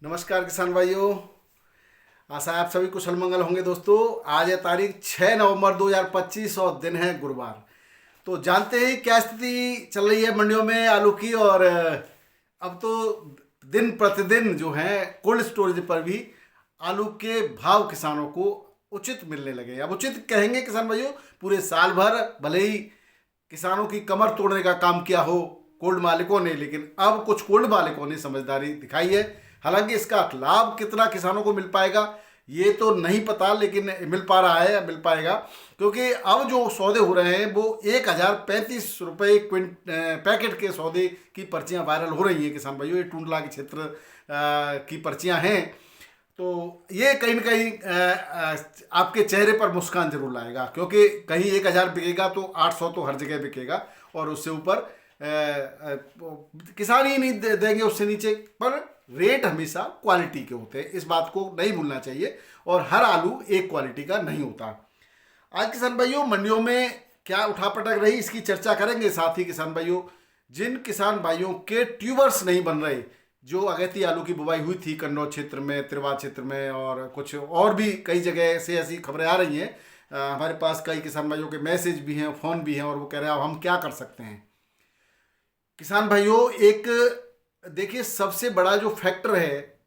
नमस्कार किसान भाइयों। आशा है आप सभी कुशल मंगल होंगे। दोस्तों, आज है तारीख 6 नवंबर 2025 और दिन है गुरुवार। तो जानते हैं क्या स्थिति चल रही है मंडियों में आलू की। और अब तो दिन प्रतिदिन जो है कोल्ड स्टोरेज पर भी आलू के भाव किसानों को उचित मिलने लगे। अब उचित कहेंगे किसान भाइयों, पूरे साल भर भले ही किसानों की कमर तोड़ने का काम किया हो कोल्ड मालिकों ने, लेकिन अब कुछ कोल्ड मालिकों ने समझदारी दिखाई है। हालांकि इसका लाभ कितना किसानों को मिल पाएगा ये तो नहीं पता, लेकिन मिल पा रहा है, मिल पाएगा, क्योंकि अब जो सौदे हो रहे हैं वो 1035 रुपये पैकेट के सौदे की पर्चियां वायरल हो रही हैं किसान भाइयों। ये टूंडला के क्षेत्र की पर्चियां हैं। तो ये कहीं ना कहीं आपके चेहरे पर मुस्कान जरूर लाएगा, क्योंकि कहीं 1000 बिकेगा तो 800 तो हर जगह बिकेगा और उससे ऊपर किसान ही नहीं देंगे उससे नीचे। पर रेट हमेशा क्वालिटी के होते हैं, इस बात को नहीं भूलना चाहिए, और हर आलू एक क्वालिटी का नहीं होता। आज किसान भाइयों मंडियों में क्या उठापटक रही इसकी चर्चा करेंगे। साथ ही किसान भाइयों, जिन किसान भाइयों के ट्यूबर्स नहीं बन रहे, जो अगैती आलू की बुवाई हुई थी कन्नौज क्षेत्र में, तिरवा क्षेत्र में और कुछ और भी कई जगह से ऐसी खबरें आ रही हैं। हमारे पास कई किसान भाइयों के मैसेज भी हैं, फ़ोन भी हैं, और वो कह रहे हैं अब हम क्या कर सकते हैं। किसान भाइयों, एक देखिए सबसे बड़ा जो फैक्टर है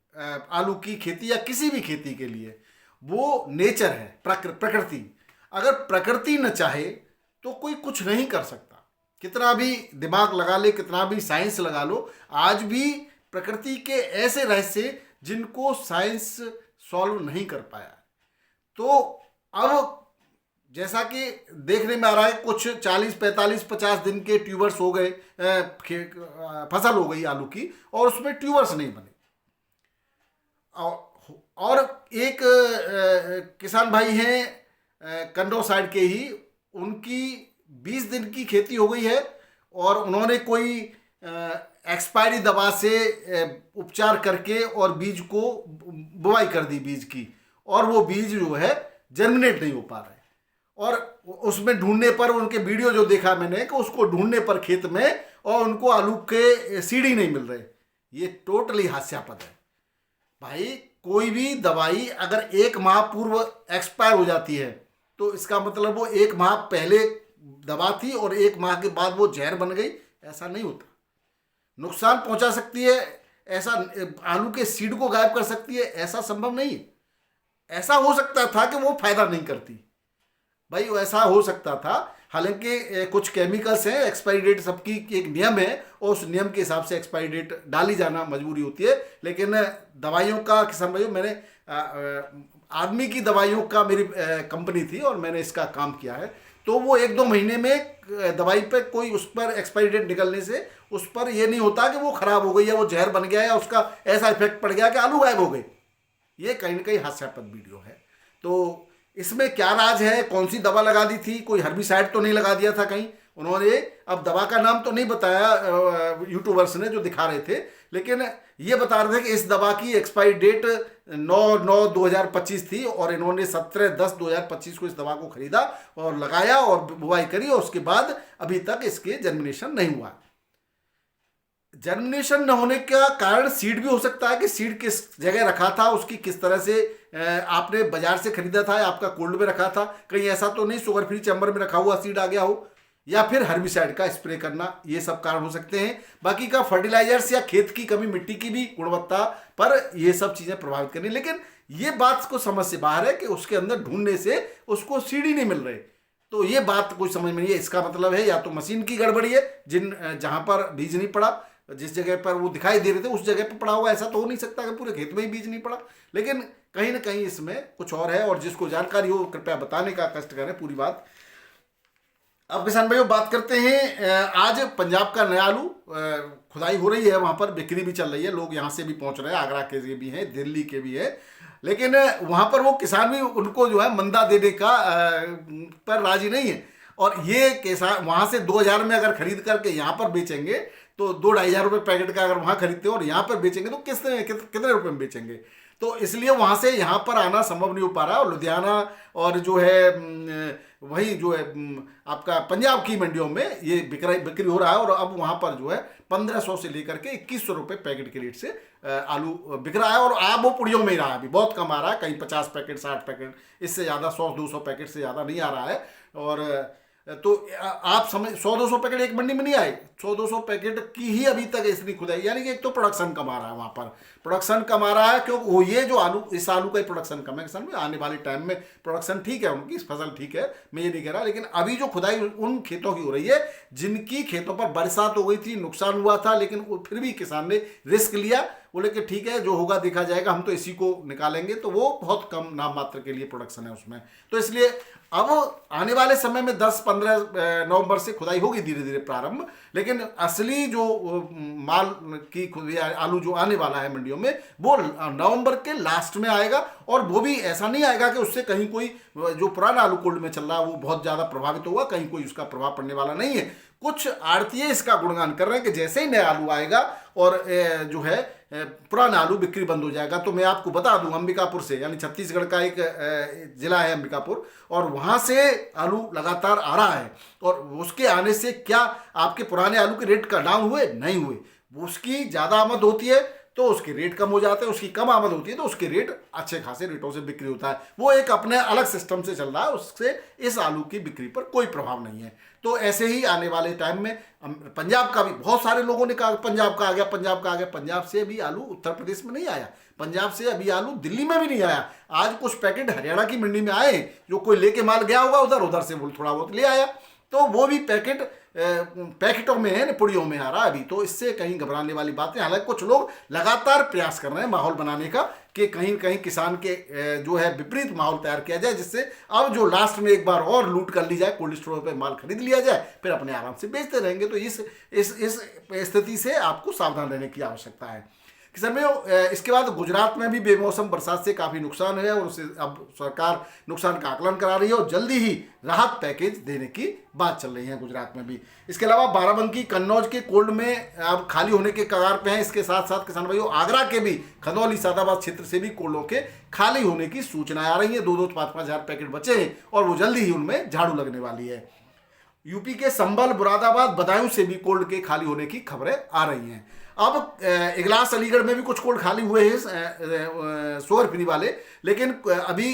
आलू की खेती या किसी भी खेती के लिए, वो नेचर है, प्रकृति। अगर प्रकृति न चाहे तो कोई कुछ नहीं कर सकता। कितना भी दिमाग लगा ले, कितना भी साइंस लगा लो, आज भी प्रकृति के ऐसे रहस्य जिनको साइंस सॉल्व नहीं कर पाया। तो अब जैसा कि देखने में आ रहा है, कुछ 40, 45, 50 दिन के ट्यूबर्स हो गए, फसल हो गई आलू की और उसमें ट्यूबर्स नहीं बने। और एक किसान भाई हैं कंडो साइड के ही, उनकी 20 दिन की खेती हो गई है और उन्होंने कोई एक्सपायरी दवा से उपचार करके और बीज को बुवाई कर दी बीज की, और वो बीज जो है जर्मिनेट नहीं हो पा रहा है। और उसमें ढूंढने पर, उनके वीडियो जो देखा मैंने, कि उसको ढूंढने पर खेत में और उनको आलू के सीड ही नहीं मिल रहे। ये टोटली हास्यास्पद है भाई। कोई भी दवाई अगर 1 माह पूर्व एक्सपायर हो जाती है तो इसका मतलब वो 1 माह पहले दवा थी और 1 माह के बाद वो जहर बन गई, ऐसा नहीं होता। नुकसान पहुंचा सकती है, ऐसा आलू के सीड को गायब कर सकती है, ऐसा संभव नहीं है। ऐसा हो सकता था कि वो फायदा नहीं करती भाई, ऐसा हो सकता था। हालांकि कुछ केमिकल्स हैं, एक्सपायरी डेट सबकी एक नियम है और उस नियम के हिसाब से एक्सपायरी डेट डाली जाना मजबूरी होती है। लेकिन दवाइयों का किसान भाइयों, मैंने आदमी की दवाइयों का मेरी कंपनी थी और मैंने इसका काम किया है। तो वो 1-2 महीने में दवाई पे कोई उस पर एक्सपायरी डेट निकलने से उस पर यह नहीं होता कि वो खराब हो गई या वो जहर बन गया या उसका ऐसा इफेक्ट पड़ गया कि आलू गायब हो गए। ये कहीं ना कहीं हास्यास्पद वीडियो है। तो इसमें क्या राज है, कौन सी दवा लगा दी थी, कोई हर्बिसाइड तो नहीं लगा दिया था कहीं उन्होंने। अब दवा का नाम तो नहीं बताया यूट्यूबर्स ने जो दिखा रहे थे, लेकिन ये बता रहे थे कि इस दवा की एक्सपायरी डेट 9/9/2025 थी और इन्होंने 17/10/2025 को इस दवा को खरीदा और लगाया और बुवाई करी, और उसके बाद अभी तक इसके जर्मिनेशन नहीं हुआ। जर्मिनेशन न होने का कारण सीड भी हो सकता है कि सीड किस जगह रखा था, उसकी किस तरह से आपने बाजार से खरीदा था या आपका कोल्ड में रखा था। कहीं ऐसा तो नहीं शुगर फ्री चैम्बर में रखा हुआ सीड आ गया हो, या फिर हर्बिसाइड का स्प्रे करना, ये सब कारण हो सकते हैं। बाकी का फर्टिलाइजर्स या खेत की कमी, मिट्टी की भी गुणवत्ता पर ये सब चीज़ें प्रभावित करनी। लेकिन ये बात को समझ से बाहर है कि उसके अंदर ढूंढने से उसको सीड ही नहीं मिल रहे। तो ये बात कोई समझ में नहीं है। इसका मतलब है या तो मशीन की गड़बड़ी है, जहाँ पर बीज नहीं पड़ा, जिस जगह पर वो दिखाई दे रहे थे उस जगह पर पड़ा हुआ। ऐसा तो हो नहीं सकता कि पूरे खेत में ही बीज नहीं पड़ा। लेकिन कहीं ना कहीं इसमें कुछ और है, और जिसको जानकारी हो कृपया बताने का कष्ट करें पूरी बात। अब किसान भाइयों बात करते हैं, आज पंजाब का नया आलू खुदाई हो रही है, वहाँ पर बिक्री भी चल रही है, लोग यहाँ से भी पहुँच रहे हैं, आगरा के भी हैं, दिल्ली के भी है। लेकिन वहाँ पर वो किसान भी उनको जो है मंदा देने का पर राजी नहीं है। और ये किसान वहाँ से 2000 में अगर खरीद करके यहाँ पर बेचेंगे तो 2-2.5 रुपये पैकेट का अगर वहाँ खरीदते हो और यहाँ पर बेचेंगे तो कितने रुपए में बेचेंगे। तो इसलिए वहाँ से यहाँ पर आना संभव नहीं हो पा रहा। और लुधियाना और जो है वही जो है आपका पंजाब की मंडियों में ये बिक्री हो रहा है, और अब वहाँ पर जो है 1500 से लेकर के 2100 रुपये पैकेट के रेट से आलू बिक रहा है। और आप वो पुड़ियों में ही रहा है, अभी बहुत कम आ रहा है, कहीं 50 पैकेट 60 पैकेट, इससे ज़्यादा 100-200 पैकेट से ज़्यादा नहीं आ रहा है। और तो आप समझ 100-200 पैकेट एक मंडी में नहीं आए, 100-200 पैकेट की ही अभी तक इतनी खुदाई, यानी कि एक तो प्रोडक्शन कम आ रहा है वहाँ पर, प्रोडक्शन कम आ रहा है क्योंकि वो ये जो आलू, इस आलू का ही प्रोडक्शन कम है किसान में। आने वाले टाइम में प्रोडक्शन ठीक है, उनकी फसल ठीक है, मैं ये नहीं कह रहा, लेकिन अभी जो खुदाई उन खेतों की हो रही है जिनकी खेतों पर बरसात हो गई थी, नुकसान हुआ था, लेकिन फिर भी किसान ने रिस्क लिया, बोले कि ठीक है जो होगा देखा जाएगा, हम तो इसी को निकालेंगे, तो वो बहुत कम नाम मात्र के लिए प्रोडक्शन है उसमें। तो इसलिए अब आने वाले समय में 10-15 नवंबर से खुदाई होगी धीरे धीरे प्रारंभ, लेकिन असली जो माल की आलू जो आने वाला है मंडियों में वो नवंबर के लास्ट में आएगा। और वो भी ऐसा नहीं आएगा कि उससे कहीं कोई जो पुराना आलू कोल्ड में चल रहा है वो बहुत ज़्यादा प्रभावित होगा, कहीं कोई उसका प्रभाव पड़ने वाला नहीं है। कुछ आड़तीय इसका गुणगान कर रहे हैं कि जैसे ही नया आलू आएगा और जो है पुराना आलू बिक्री बंद हो जाएगा। तो मैं आपको बता दूं, अंबिकापुर से, यानी छत्तीसगढ़ का एक जिला है अंबिकापुर, और वहां से आलू लगातार आ रहा है, और उसके आने से क्या आपके पुराने आलू के रेट का डाउन हुए? नहीं हुए। उसकी ज़्यादा आमद होती है तो उसके रेट कम हो जाते हैं, उसकी कम आमद होती है तो उसके रेट अच्छे खासे रेटों से बिक्री होता है। वो एक अपने अलग सिस्टम से चल रहा है, उससे इस आलू की बिक्री पर कोई प्रभाव नहीं है। तो ऐसे ही आने वाले टाइम में पंजाब का भी, बहुत सारे लोगों ने कहा पंजाब का आ गया, पंजाब का आ गया। पंजाब से अभी आलू उत्तर प्रदेश में नहीं आया, पंजाब से अभी आलू दिल्ली में भी नहीं आया। आज कुछ पैकेट हरियाणा की मंडी में आए, जो कोई लेके माल गया होगा उधर से वो थोड़ा बहुत ले आया, तो वो भी पैकेटों में है, पुड़ियों में आ रहा है अभी। तो इससे कहीं घबराने वाली बात है। हालांकि कुछ लोग लगातार प्रयास कर रहे हैं माहौल बनाने का कि कहीं कहीं किसान के जो है विपरीत माहौल तैयार किया जाए, जिससे अब जो लास्ट में एक बार और लूट कर ली जाए, कोल्ड स्टोर पे माल खरीद लिया जाए, फिर अपने आराम से बेचते रहेंगे। तो इस स्थिति से आपको सावधान रहने की आवश्यकता है किसान भाइयों। इसके बाद गुजरात में भी बेमौसम बरसात से काफ़ी नुकसान है, और उसे अब सरकार नुकसान का आकलन करा रही है और जल्दी ही राहत पैकेज देने की बात चल रही है गुजरात में भी। इसके अलावा बाराबंकी कन्नौज के कोल्ड में अब खाली होने के कगार पे हैं। इसके साथ साथ किसान भाइयों आगरा के भी खदौली सादाबाद क्षेत्र से भी कोल्डों के खाली होने की सूचनाएं आ रही हैं। 2-2, 5-5 हज़ार पैकेट बचे हैं और वो जल्दी ही उनमें झाड़ू लगने वाली है। यूपी के संभल, मुरादाबाद, बदायूं से भी कोल्ड के खाली होने की खबरें आ रही हैं। अब इगलास, अलीगढ़ में भी कुछ कोल्ड खाली हुए हैं शुगर फ्री वाले, लेकिन अभी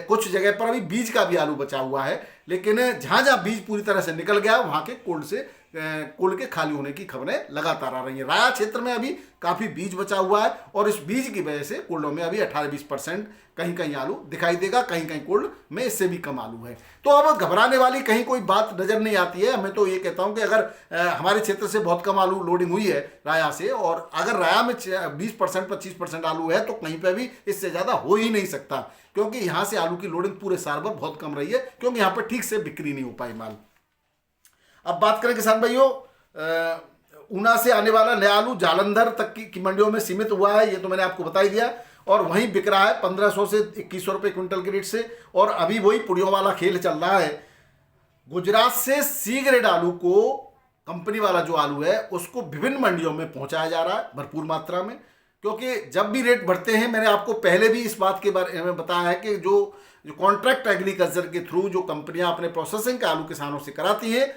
कुछ जगह पर अभी बीज का भी आलू बचा हुआ है। लेकिन जहाँ जहाँ बीज पूरी तरह से निकल गया वहाँ के कोल्ड के खाली होने की खबरें लगातार आ रही हैं। राया क्षेत्र में अभी काफ़ी बीज बचा हुआ है और इस बीज की वजह से कोल्डों में अभी 18-20% कहीं कहीं आलू दिखाई देगा, कहीं कहीं कोल्ड में इससे भी कम आलू है। तो अब घबराने वाली कहीं कोई बात नज़र नहीं आती है। मैं तो ये कहता हूँ कि अगर हमारे क्षेत्र से बहुत कम आलू लोडिंग हुई है राया से, और अगर राया में 20% 25% आलू है, तो कहीं पर भी इससे ज़्यादा हो ही नहीं सकता, क्योंकि यहाँ से आलू की लोडिंग पूरे साल भर बहुत कम रही है, क्योंकि यहाँ पर ठीक से बिक्री नहीं हो पाई माल। अब बात करें किसान भाइयों, ऊना से आने वाला नया आलू जालंधर तक की मंडियों में सीमित हुआ है, ये तो मैंने आपको बता ही दिया, और वहीं बिक रहा है 1500 से 2100 रुपये क्विंटल के रेट से। और अभी वही पुड़ियों वाला खेल चल रहा है। गुजरात से सी ग्रेड आलू को, कंपनी वाला जो आलू है, उसको विभिन्न मंडियों में पहुंचाया जा रहा है भरपूर मात्रा में, क्योंकि जब भी रेट बढ़ते हैं, मैंने आपको पहले भी इस बात के बारे में बताया है कि जो कॉन्ट्रैक्ट एग्रीकल्चर के थ्रू जो कंपनियां अपने प्रोसेसिंग का आलू किसानों से कराती हैं,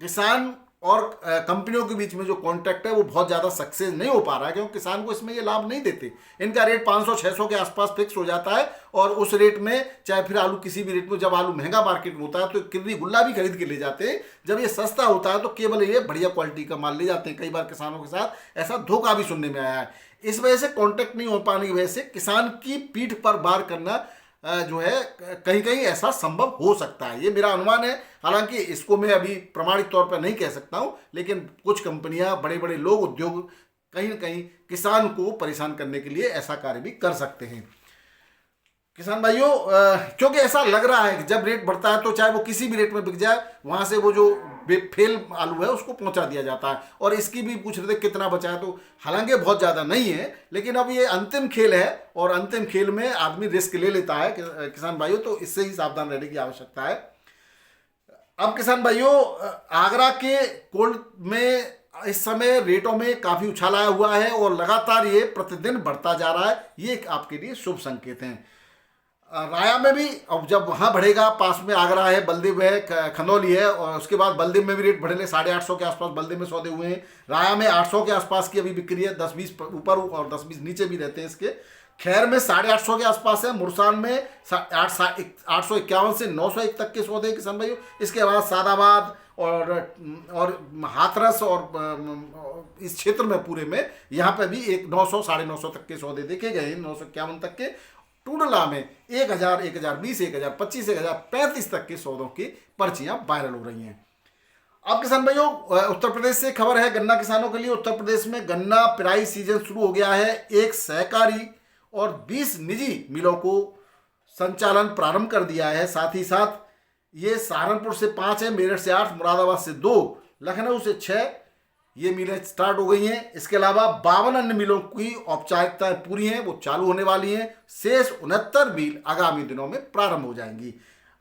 किसान और कंपनियों के बीच में जो कॉन्ट्रैक्ट है वो बहुत ज़्यादा सक्सेस नहीं हो पा रहा है, क्योंकि किसान को इसमें ये लाभ नहीं देते। इनका रेट 500-600 के आसपास फिक्स हो जाता है, और उस रेट में चाहे फिर आलू किसी भी रेट में, जब आलू महंगा मार्केट में होता है तो किर्री गुल्ला भी खरीद के ले जाते हैं, जब ये सस्ता होता है तो केवल ये बढ़िया क्वालिटी का माल ले जाते हैं। कई बार किसानों के साथ ऐसा धोखा भी सुनने में आया है। इस वजह से कॉन्ट्रैक्ट नहीं हो पाने की वजह से किसान की पीठ पर वार करना जो है कहीं कहीं ऐसा संभव हो सकता है, ये मेरा अनुमान है। हालांकि इसको मैं अभी प्रमाणित तौर पर नहीं कह सकता हूं, लेकिन कुछ कंपनियां, बड़े बड़े लोग, उद्योग कहीं न कहीं किसान को परेशान करने के लिए ऐसा कार्य भी कर सकते हैं। किसान भाइयों, क्योंकि ऐसा लग रहा है कि जब रेट बढ़ता है तो चाहे वो किसी भी रेट में बिक जाए, वहाँ से वो जो फेल आलू है उसको पहुँचा दिया जाता है। और इसकी भी पूछ रहे थे कितना बचा है, तो हालांकि बहुत ज़्यादा नहीं है, लेकिन अब ये अंतिम खेल है और अंतिम खेल में आदमी रिस्क ले लेता है किसान भाइयों, तो इससे ही सावधान रहने की आवश्यकता है। अब किसान भाइयों, आगरा के कोल्ड में इस समय रेटों में काफ़ी उछाल आया हुआ है और लगातार ये प्रतिदिन बढ़ता जा रहा है, ये आपके लिए शुभ संकेत हैं। राया में भी अब जब वहाँ बढ़ेगा, पास में आगरा है, बलदेव है, खंदौली है, और उसके बाद बलदेव में भी रेट बढ़ेंगे। 850 के आसपास बलदेव में सौदे हुए हैं। राया में 800 के आसपास की अभी बिक्री है, 10-20 ऊपर और 10-20 नीचे भी रहते हैं इसके। खैर में 850 के आसपास है। मुरसान में 851 से 901 तक के सौदे किसान भाइयों। इसके बाद सादाबाद और हाथरस और इस क्षेत्र में पूरे में यहाँ पे भी 900 950 तक के सौदे देखे गए हैं, 951 तक के। टूडला में 1000, 1020, 1025, 1035 तक के सौदों की पर्चियां वायरल हो रही हैं। अब किसान भाइयों, उत्तर प्रदेश से खबर है गन्ना किसानों के लिए। उत्तर प्रदेश में गन्ना पेराई सीजन शुरू हो गया है। एक सहकारी और 20 निजी मिलों को संचालन प्रारंभ कर दिया है। साथ ही साथ ये सहारनपुर से 5 है, मेरठ से 8, मुरादाबाद से 2, लखनऊ से 6 ये मिलें स्टार्ट हो गई हैं। इसके अलावा 52 अन्य मिलों की औपचारिकताएं पूरी हैं, वो चालू होने वाली हैं। शेष 69 मिल आगामी दिनों में प्रारंभ हो जाएंगी।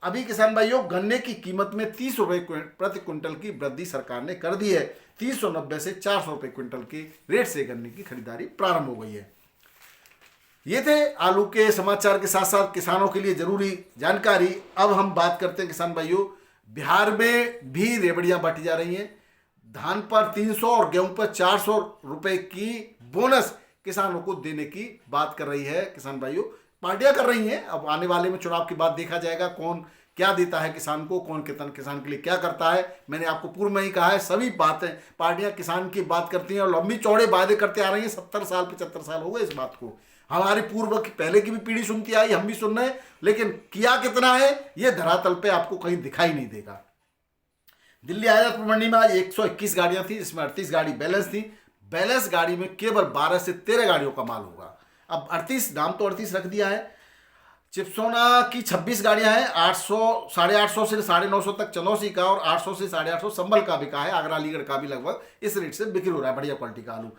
अभी किसान भाइयों, गन्ने की कीमत में 30 रुपये प्रति क्विंटल की वृद्धि सरकार ने कर दी है। 390 से 400 रुपये क्विंटल के रेट से गन्ने की खरीदारी प्रारंभ हो गई है। ये थे आलू के समाचार के साथ साथ किसानों के लिए जरूरी जानकारी। अब हम बात करते हैं किसान भाइयों, बिहार में भी रेवड़ियां बांटी जा रही हैं। धान पर 300 और गेहूं पर 400 रुपए की बोनस किसानों को देने की बात कर रही है किसान भाइयों। पार्टियां कर रही हैं। अब आने वाले में चुनाव के बाद देखा जाएगा कौन क्या देता है किसान को, कौन किसान के लिए क्या करता है। मैंने आपको पूर्व में ही कहा है, सभी बातें पार्टियां किसान की बात करती हैं और लंबी चौड़े वादे करते आ रही हैं। 70 साल 75 साल हो गए इस बात को। हमारी पूर्व की पहले की भी पीढ़ी सुनती आई, हम भी सुन रहे हैं, लेकिन किया कितना है ये धरातल पे आपको कहीं दिखाई नहीं देगा। दिल्ली आयात मंडी में आज 121 गाड़ियां थी, जिसमें 38 गाड़ी बैलेंस थी। बैलेंस गाड़ी में केवल 12 से 13 गाड़ियों का माल होगा। अब 38 नाम तो 38 रख दिया है। चिप्सोना की 26 गाड़ियां हैं। 800, 850 से 950 तक चंदौसी का और 800 से 850 संभल का बिका है। आगरा अलीगढ़ का भी लगभग इस रेट से बिक्री हो रहा है, बढ़िया क्वालिटी का आलू।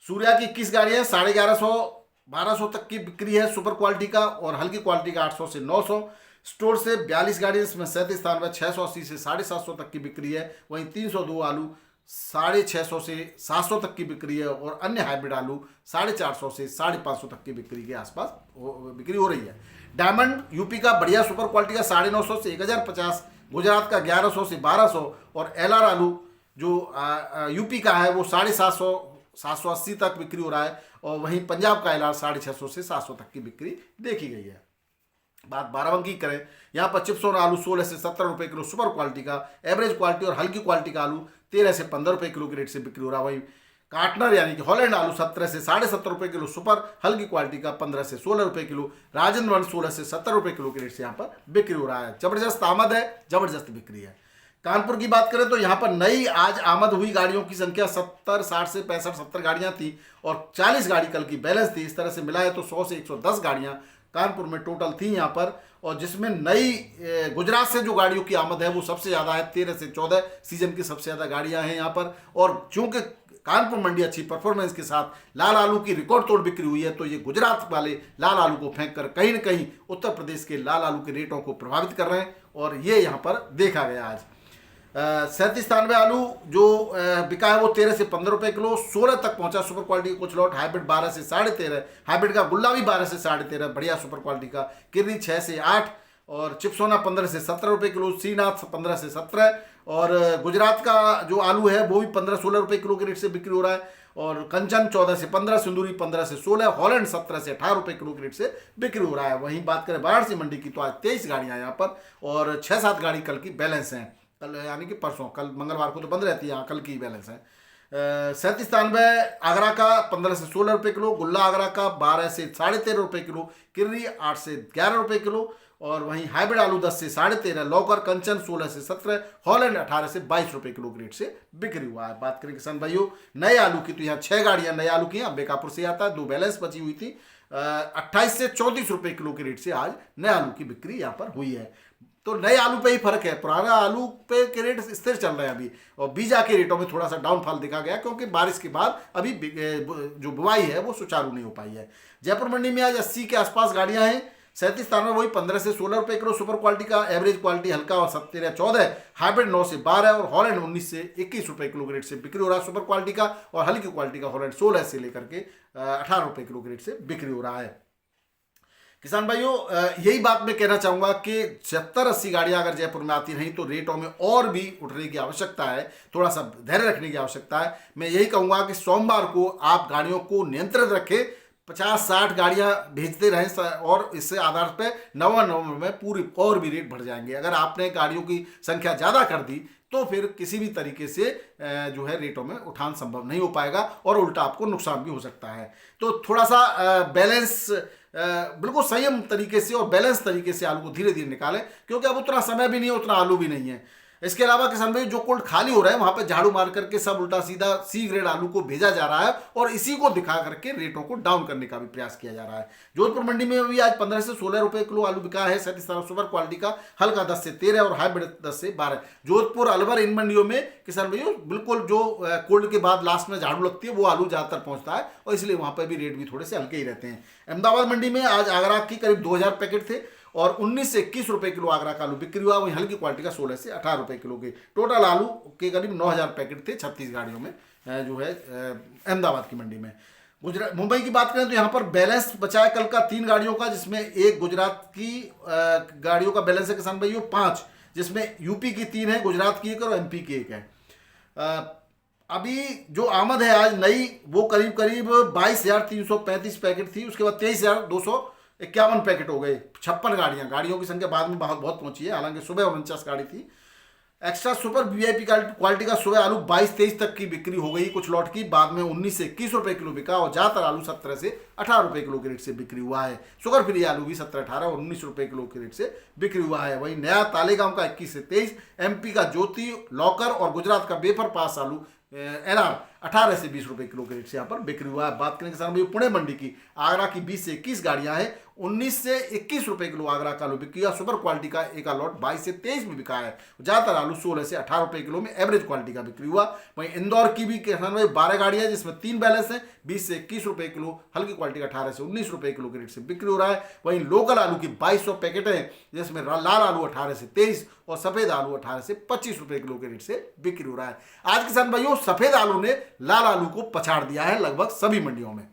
सूर्या की 21 गाड़ियां, 1150, 1200 तक की बिक्री है सुपर क्वालिटी का, और हल्की क्वालिटी का 800 से 900। स्टोर से 42 गाड़ी, इसमें 37 स्थान पर 680 से 750 तक की बिक्री है। वहीं 302 आलू 650 से 700 तक की बिक्री है, और अन्य हाइब्रिड आलू 450 से 550 तक की बिक्री के आसपास बिक्री हो रही है। डायमंड यूपी का बढ़िया सुपर क्वालिटी का 950 से 1050, गुजरात का 1100 से 1200, और एलआर आलू जो यूपी का है वो 750, 780 तक बिक्री हो रहा है। और वहीं पंजाब का एलआर 650 से 700 तक की बिक्री देखी गई है। बात बाराबंकी करें, यहाँ पर चिप्सोन आलू 16 से 17 रुपए किलो सुपर क्वालिटी का, एवरेज क्वालिटी और हल्की क्वालिटी का आलू 13 से 15 रुपए किलो के रेट से बिक्री हो रहा है। वहीं काटनर यानी कि हॉलैंड आलू 17 से 7.5 रुपए किलो सुपर, हल्की क्वालिटी का 15 से 16 रुपए किलो। राजेंद्र वन 16 से 70 रुपए किलो के रेट से यहाँ पर बिक्री हो रहा है। जबरदस्त आमद है, जबरदस्त बिक्री है। कानपुर की बात करें तो यहाँ पर नई आज आमद हुई गाड़ियों की संख्या 70, 60 से 65, 70 गाड़ियाँ थी, और 40 गाड़ी कल की बैलेंस थी। इस तरह से मिला है तो 100 से 110 गाड़ियाँ कानपुर में टोटल थी यहाँ पर। और जिसमें नई गुजरात से जो गाड़ियों की आमद है वो सबसे ज़्यादा है, 13 से 14 सीजन की सबसे ज़्यादा गाड़ियाँ हैं यहाँ पर। और चूँकि कानपुर मंडी अच्छी परफॉर्मेंस के साथ लाल आलू की रिकॉर्ड तोड़ बिक्री हुई है, तो ये गुजरात वाले लाल आलू को फेंक कर कहीं न कहीं उत्तर प्रदेश के लाल आलू के रेटों को प्रभावित कर रहे हैं, और ये यहाँ पर देखा गया आज। 37 आलू जो बिका है वो 13 से 15 रुपए किलो, 16 तक पहुंचा सुपर क्वालिटी का कुछ लॉट। हाइब्रिड 12 से 13.5, हाइब्रिड का गुल्ला भी 12 से 13.5 बढ़िया सुपर क्वालिटी का। किर्री 6 से 8, और चिप्सोना 15 से 17 रुपए किलो, श्रीनाथ 15 से 17, और गुजरात का जो आलू है वो भी 15-16 रुपए किलो के रेट से बिक्री हो रहा है। और कंचन 14 से 15, सिंदूरी 15 से 16, हॉलैंड 17 से 18 रुपए किलो के रेट से बिक्री हो रहा है। वहीं बात करें वाराणसी मंडी की तो आज 23 गाड़ियाँ यहाँ पर, और 6-7 गाड़ी कल की बैलेंस हैं। कल यानी कि परसों, कल मंगलवार को तो बंद रहती है, यहाँ कल की बैलेंस है। 37 आगरा का 15 से 16 रुपए किलो, गुल्ला आगरा का 12 से 13.5 रुपए किलो, किर्री 8 से 11 रुपए किलो, और वहीं हाइब्रिड आलू 10 से 13.5, लौकर कंचन 16 से 17, हॉलैंड 18 से 22 रुपए किलो के रेट से बिक्री हुआ है। बात करें किसान भाइयों नए आलू की तो यहाँ 6 गाड़ियाँ नए आलू की हैं, बेकापुर से आता है, 2 बैलेंस बची हुई थी। 28 से 34 रुपए किलो के रेट से आज नए आलू की बिक्री यहाँ पर हुई है। तो नए आलू पे ही फर्क है, पुराना आलू पे के रेट स्थिर चल रहे हैं अभी, और बीजा के रेटों में थोड़ा सा डाउनफॉल दिखा गया क्योंकि बारिश के बाद अभी जो बुवाई है वो सुचारू नहीं हो पाई है। जयपुर मंडी में आज 80 के आसपास गाड़ियां हैं। 37 स्थान में वही 15 से 16 रुपए किलो सुपर क्वालिटी का, एवरेज क्वालिटी हल्का और 17-14, हाइब्रिड 9 से 12, और हॉलैंड 19 से 21 रुपए किलो के रेट से बिक्री हो रहा है सुपर क्वालिटी का, और हल्की क्वालिटी का हॉलैंड 16 से लेकर के 18 रुपए किलो के रेट से बिक्री हो रहा है। किसान भाइयों, यही बात मैं कहना चाहूंगा कि 70-80 गाड़ियां अगर जयपुर में आती रहीं तो रेटों में और भी उठने की आवश्यकता है, थोड़ा सा धैर्य रखने की आवश्यकता है। मैं यही कहूंगा कि सोमवार को आप गाड़ियों को नियंत्रित रखें, 50-60 गाड़ियां भेजते रहें और इससे आधार पर नवंबर में पूरी और भी रेट बढ़ जाएंगे। अगर आपने गाड़ियों की संख्या ज़्यादा कर दी तो फिर किसी भी तरीके से जो है रेटों में उठान संभव नहीं हो पाएगा और उल्टा आपको नुकसान भी हो सकता है। तो थोड़ा सा बैलेंस, बिल्कुल संयम तरीके से और बैलेंस तरीके से आलू को धीरे धीरे निकालें, क्योंकि अब उतना समय भी नहीं है, उतना आलू भी नहीं है। इसके अलावा किसान भाई जो कोल्ड खाली हो रहा है वहां पे झाड़ू मार करके सब उल्टा सीधा सी ग्रेड आलू को भेजा जा रहा है और इसी को दिखा करके रेटों को डाउन करने का भी प्रयास किया जा रहा है। जोधपुर मंडी में भी आज 15 से 16 रुपए किलो आलू बिका है। साथ ही साथ सुपर क्वालिटी का हल्का 10 से 13 और हाइब्रिड 10 से 12। जोधपुर, अलवर, इन मंडियों में किसान भाइयों बिल्कुल जो कोल्ड के बाद लास्ट में झाड़ू लगती है वो आलू ज्यादातर पहुंचता है और इसलिए वहां पर भी रेट भी थोड़े से हल्के ही रहते हैं। अहमदाबाद मंडी में आज आगरा की करीब 2000 पैकेट थे और 19 से 21 रुपए किलो आगरा का आलू बिक्री हुआ। वहीं हल्की क्वालिटी का 16 से 18 रुपए किलो के टोटल आलू के करीब 9000 पैकेट थे 36 गाड़ियों में जो है अहमदाबाद की मंडी में। गुजरात, मुंबई की बात करें तो यहाँ पर बैलेंस बचा है कल का 3 गाड़ियों का, जिसमें एक गुजरात की गाड़ियों का बैलेंस है किसान भाइयों 5, जिसमें यूपी की 3 है, गुजरात की 1 और एमपी की 1 है। अभी जो आमद है आज नई वो करीब करीब 22,335 पैकेट थी, उसके बाद 23,251 पैकेट हो गए। 56 गाड़ियों की संख्या बाद में बहुत पहुंची है, हालांकि सुबह 49 गाड़ी थी। एक्स्ट्रा सुपर वीआईपी क्वालिटी का सुबह आलू 22-23 तक की बिक्री हो गई कुछ लॉट की, बाद में 19 से 21 रुपए किलो बिका और ज्यादातर आलू 17 से 18 रुपए किलो के रेट से बिक्री हुआ है। शुगर फ्री आलू भी 17-18 और 19 रुपए किलो के रेट से बिक्री हुआ है। वहीं नया तालेगांव का 21 से 23, एमपी का ज्योति, लॉकर और गुजरात का बेफर पास आलू एनआर 18 से 20 रुपए किलो के रेट से यहाँ पर बिक्री हुआ है। बात करें किसान भाई पुणे मंडी की, आगरा की 20 से 21 गाड़ियां हैं, 19 से 21 रुपए किलो आगरा का आलू बिक्री हुआ। सुपर क्वालिटी का एक लॉट 22 से 23 में बिका है। ज्यादातर आलू 16 से 18 रुपए किलो में एवरेज क्वालिटी का बिक्री हुआ। वहीं इंदौर की भी किसान भाई 12 गाड़ियां हैं, जिसमें 3 बैलेंस है, 20 से 21 रुपए किलो, हल्की क्वालिटी का 18 से 19 रुपए किलो के रेट से बिक्री हो रहा है। वहीं लोकल आलू की 2200 पैकेट है, जिसमें लाल आलू 18 से 23 और सफेद आलू 18 से 25 रुपए किलो के रेट से बिक्री हो रहा है। आज किसान भाइयों सफेद आलू ने लाल आलू को पछाड़ दिया है लगभग सभी मंडियों में।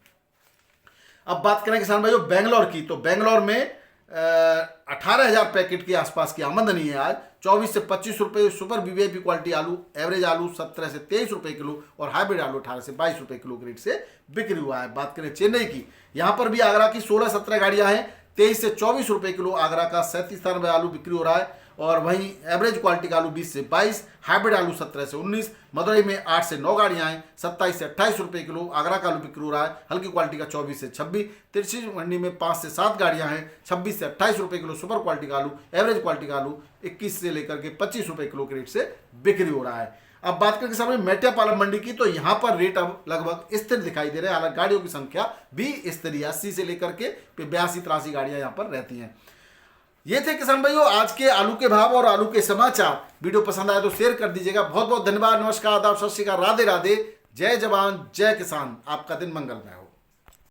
अब बात करें किसान भाइयों बेंगलोर की, तो बेंगलोर में 18,000 पैकेट के आसपास की आमदनी है आज। 24 से 25 रुपए सुपर वीवीआईपी क्वालिटी आलू, एवरेज आलू 17 से 23 रुपए किलो और हाइब्रिड आलू 18 से 22 रुपए किलो के रेट से बिक्री हुआ है। बात करें चेन्नई की, यहां पर भी आगरा की 16-17 गाड़ियां हैं, 23 से 24 रुपए किलो आगरा का 37 स्थान में आलू बिक्री हो रहा है। और वहीं एवरेज क्वालिटी का आलू 20 से 22, हाइब्रिड आलू 17 से 19। मदुरई में 8 से 9 गाड़ियां हैं, 27 से 28 रुपए किलो आगरा का आलू बिक्री हो रहा है। हल्की क्वालिटी का 24 से 26। तिरछी मंडी में 5 से 7 गाड़ियां हैं, 26 से 28 रुपए किलो सुपर क्वालिटी का आलू, एवरेज क्वालिटी का आलू 21 से लेकर के 25 रुपए किलो के रेट से बिक्री हो रहा है। अब बात करके सामने मेटियापालम मंडी की, तो यहाँ पर रेट अब लगभग स्थिर दिखाई दे रहे हैं, हालांकि गाड़ियों की संख्या भी स्थिर है, 80 से लेकर के 82-83 गाड़ियां यहाँ पर रहती हैं। ये थे किसान भाइयों आज के आलू के भाव और आलू के समाचार। वीडियो पसंद आया तो शेयर कर दीजिएगा। बहुत बहुत धन्यवाद। नमस्कार, आदाब, सत श्री अकाल, राधे राधे, जय जवान जय किसान। आपका दिन मंगलमय हो।